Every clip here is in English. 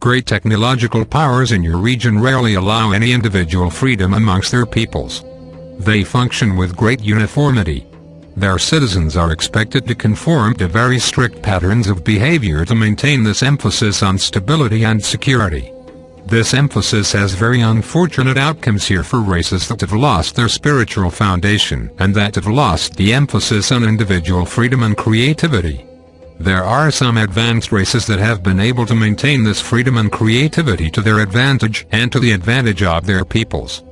great technological powers in your region rarely allow any individual freedom amongst their peoples. They function with great uniformity. Their citizens are expected to conform to very strict patterns of behavior to maintain this emphasis on stability and security. This emphasis has very unfortunate outcomes here for races that have lost their spiritual foundation and that have lost the emphasis on individual freedom and creativity. There are some advanced races that have been able to maintain this freedom and creativity to their advantage and to the advantage of their peoples.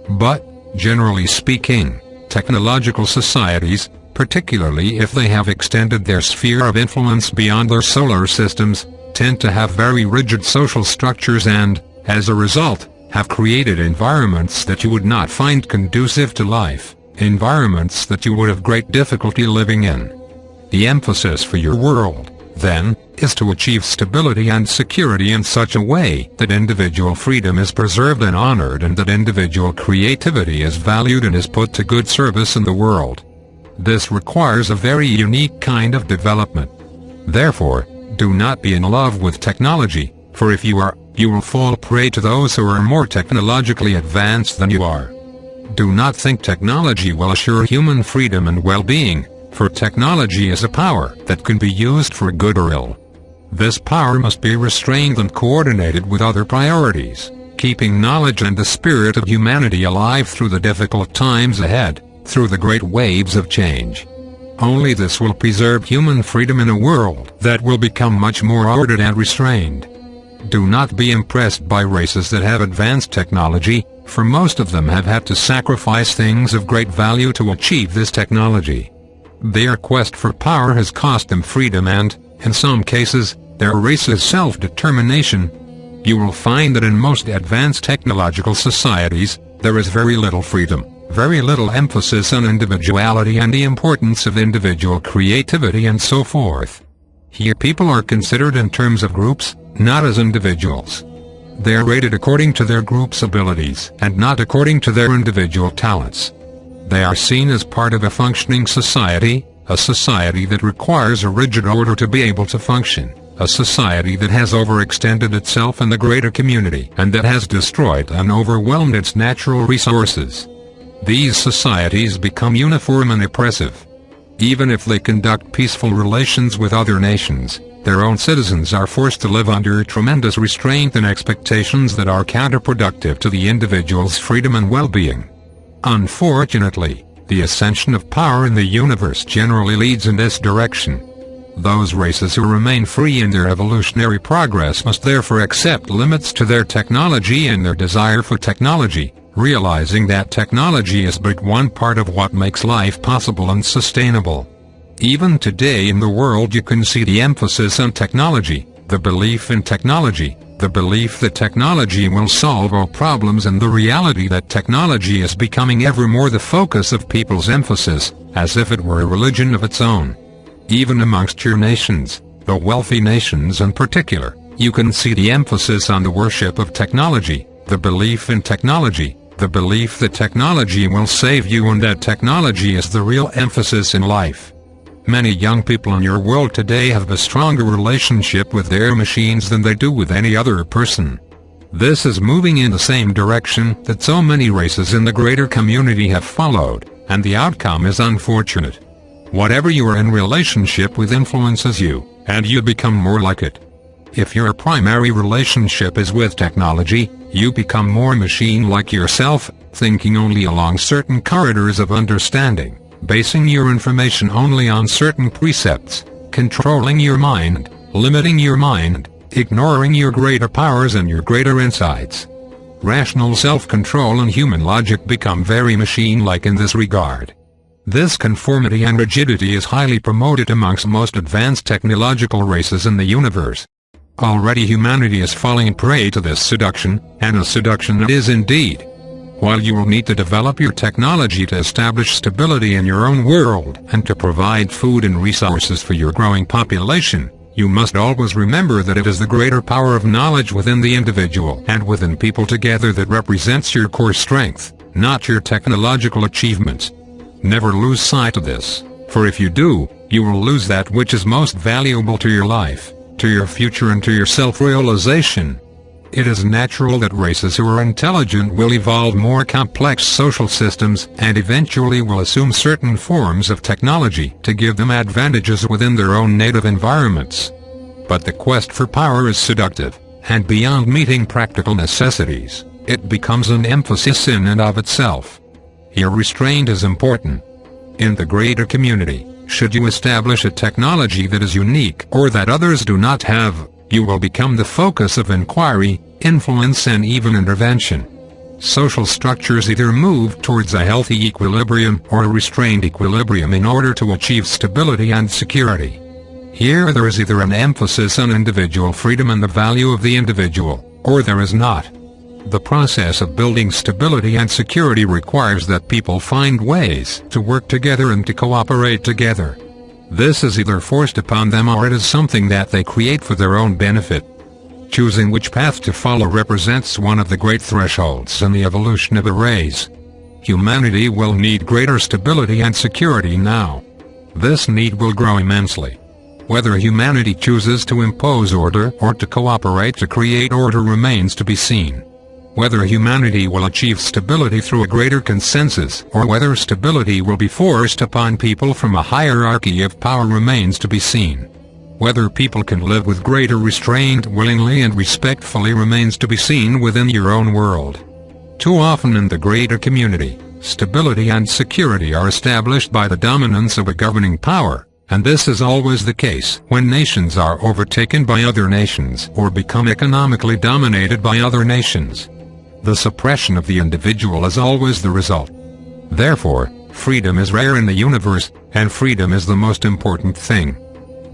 But, generally speaking, technological societies, particularly if they have extended their sphere of influence beyond their solar systems, tend to have very rigid social structures and, as a result, have created environments that you would not find conducive to life, environments that you would have great difficulty living in. The emphasis for your world, then, is to achieve stability and security in such a way that individual freedom is preserved and honored and that individual creativity is valued and is put to good service in the world. This requires a very unique kind of development. Therefore, do not be in love with technology, for if you are, you will fall prey to those who are more technologically advanced than you are. Do not think technology will assure human freedom and well-being, for technology is a power that can be used for good or ill. This power must be restrained and coordinated with other priorities, keeping knowledge and the spirit of humanity alive through the difficult times ahead, through the great waves of change. Only this will preserve human freedom in a world that will become much more ordered and restrained. Do not be impressed by races that have advanced technology, for most of them have had to sacrifice things of great value to achieve this technology. Their quest for power has cost them freedom and, in some cases, their race's self-determination. You will find that in most advanced technological societies, there is very little freedom, very little emphasis on individuality and the importance of individual creativity and so forth. Here people are considered in terms of groups, not as individuals. They are rated according to their group's abilities and not according to their individual talents. They are seen as part of a functioning society, a society that requires a rigid order to be able to function, a society that has overextended itself in the greater community and that has destroyed and overwhelmed its natural resources. These societies become uniform and oppressive. Even if they conduct peaceful relations with other nations, their own citizens are forced to live under tremendous restraint and expectations that are counterproductive to the individual's freedom and well-being. Unfortunately, the ascension of power in the universe generally leads in this direction. Those races who remain free in their evolutionary progress must therefore accept limits to their technology and their desire for technology, realizing that technology is but one part of what makes life possible and sustainable. Even today in the world you can see the emphasis on technology, the belief in technology, the belief that technology will solve all problems and the reality that technology is becoming ever more the focus of people's emphasis, as if it were a religion of its own. Even amongst your nations, the wealthy nations in particular, you can see the emphasis on the worship of technology, the belief in technology, the belief that technology will save you and that technology is the real emphasis in life. Many young people in your world today have a stronger relationship with their machines than they do with any other person. This is moving in the same direction that so many races in the greater community have followed, and the outcome is unfortunate. Whatever you are in relationship with influences you, and you become more like it. If your primary relationship is with technology, you become more machine-like yourself, thinking only along certain corridors of understanding, basing your information only on certain precepts, controlling your mind, limiting your mind, ignoring your greater powers and your greater insights. Rational self-control and human logic become very machine-like in this regard. This conformity and rigidity is highly promoted amongst most advanced technological races in the universe. Already humanity is falling prey to this seduction, and a seduction it is indeed. While you will need to develop your technology to establish stability in your own world and to provide food and resources for your growing population, you must always remember that it is the greater power of knowledge within the individual and within people together that represents your core strength, not your technological achievements. Never lose sight of this, for if you do, you will lose that which is most valuable to your life, to your future and to your self-realization, It is natural that races who are intelligent will evolve more complex social systems and eventually will assume certain forms of technology to give them advantages within their own native environments. But the quest for power is seductive, and beyond meeting practical necessities, it becomes an emphasis in and of itself. Here restraint is important. In the greater community, should you establish a technology that is unique or that others do not have, you will become the focus of inquiry, influence and even intervention. Social structures either move towards a healthy equilibrium or a restrained equilibrium in order to achieve stability and security. Here there is either an emphasis on individual freedom and the value of the individual, or there is not. The process of building stability and security requires that people find ways to work together and to cooperate together. This is either forced upon them or it is something that they create for their own benefit. Choosing which path to follow represents one of the great thresholds in the evolution of a race. Humanity will need greater stability and security now. This need will grow immensely. Whether humanity chooses to impose order or to cooperate to create order remains to be seen. Whether humanity will achieve stability through a greater consensus or whether stability will be forced upon people from a hierarchy of power remains to be seen. Whether people can live with greater restraint willingly and respectfully remains to be seen within your own world. Too often in the greater community, stability and security are established by the dominance of a governing power, and this is always the case when nations are overtaken by other nations or become economically dominated by other nations. The suppression of the individual is always the result. Therefore, freedom is rare in the universe, and freedom is the most important thing.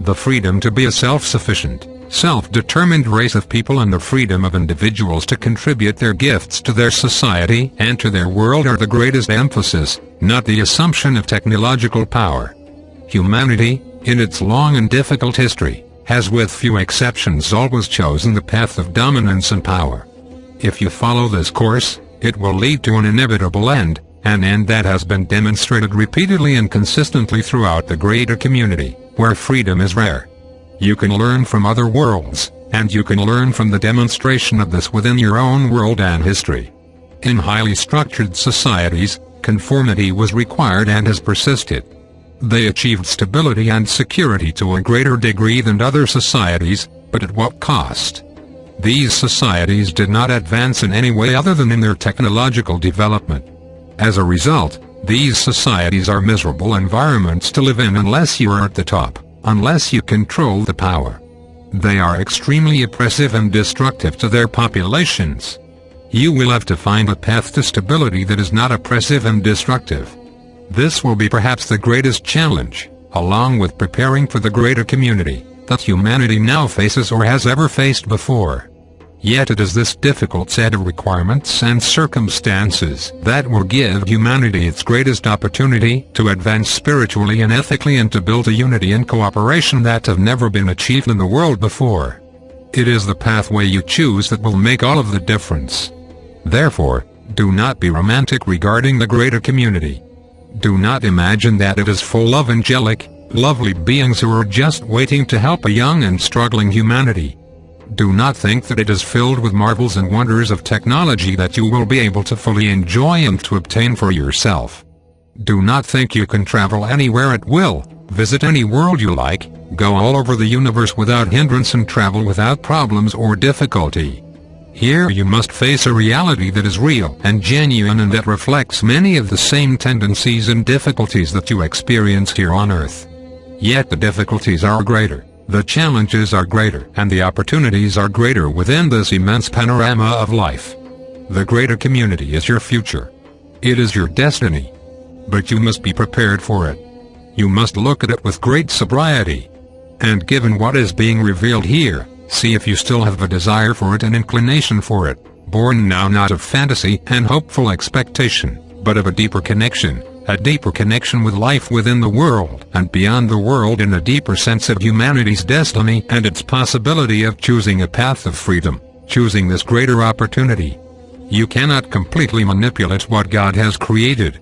The freedom to be a self-sufficient, self-determined race of people and the freedom of individuals to contribute their gifts to their society and to their world are the greatest emphasis, not the assumption of technological power. Humanity, in its long and difficult history, has with few exceptions always chosen the path of dominance and power. If you follow this course, it will lead to an inevitable end, an end that has been demonstrated repeatedly and consistently throughout the greater community, where freedom is rare. You can learn from other worlds, and you can learn from the demonstration of this within your own world and history. In highly structured societies, conformity was required and has persisted. They achieved stability and security to a greater degree than other societies, but at what cost? These societies did not advance in any way other than in their technological development. As a result, these societies are miserable environments to live in unless you are at the top, unless you control the power. They are extremely oppressive and destructive to their populations. You will have to find a path to stability that is not oppressive and destructive. This will be perhaps the greatest challenge, along with preparing for the greater community, that humanity now faces or has ever faced before. Yet it is this difficult set of requirements and circumstances that will give humanity its greatest opportunity to advance spiritually and ethically and to build a unity and cooperation that have never been achieved in the world before. It is the pathway you choose that will make all of the difference. Therefore, do not be romantic regarding the greater community. Do not imagine that it is full of angelic, lovely beings who are just waiting to help a young and struggling humanity. Do not think that it is filled with marvels and wonders of technology that you will be able to fully enjoy and to obtain for yourself. Do not think you can travel anywhere at will, visit any world you like, go all over the universe without hindrance and travel without problems or difficulty. Here you must face a reality that is real and genuine and that reflects many of the same tendencies and difficulties that you experience here on Earth. Yet the difficulties are greater, the challenges are greater, and the opportunities are greater within this immense panorama of life. The greater community is your future. It is your destiny. But you must be prepared for it. You must look at it with great sobriety. And given what is being revealed here, see if you still have a desire for it and inclination for it, born now not of fantasy and hopeful expectation, but of a deeper connection with life within the world and beyond the world, in a deeper sense of humanity's destiny and its possibility of choosing a path of freedom, choosing this greater opportunity. You cannot completely manipulate what God has created,